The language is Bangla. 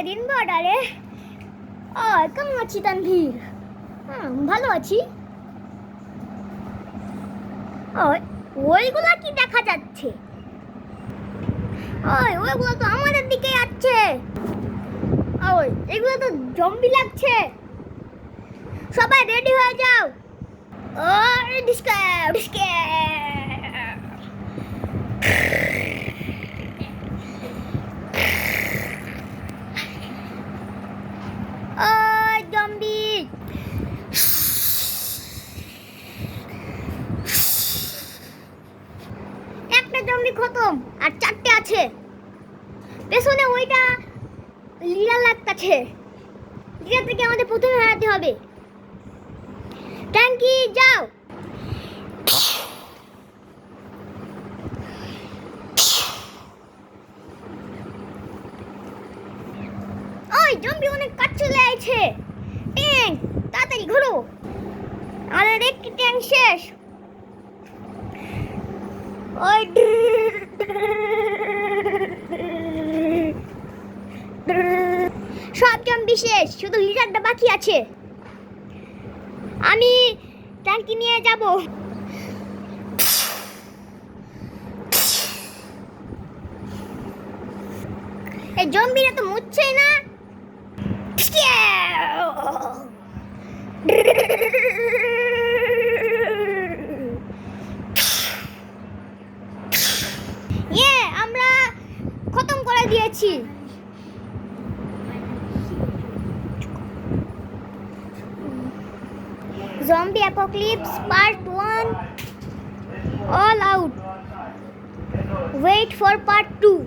একটা দিন বর্ডারে। কেমন আছি তানভীর? ভালো আছি। ওইগুলা কি দেখা যাচ্ছে? ওইগুলো তো আমাদের দিকে যাচ্ছে। এগুলো তো জম্বি লাগছে। সবাই রেডি হয়ে যাও। ডিস্কাউ জম্বি। একটা জম্বি খতম, আর 4টে আছে। পেছনে ওইটা লিডার লাগতেছে। লিডার থেকে আমাদের প্রথমে হারাতে হবে। ট্যাঙ্কি যাও। জম্বি অনেক কাজ চলে আইছে। ট্যাঙ্ক তাড়াতাড়ি ঘোরো। আমাদের একটি ট্যাঙ্ক শেষ। সব জম্বি শেষ, শুধু লিডারটা বাকি আছে। আমি ট্যাঙ্কি নিয়ে যাব। এই জম্বিরা তো মুছছেই না। আমরা খতম করে দিয়েছি। Zombie Apocalypse Part 1 all out. Wait for Part 2.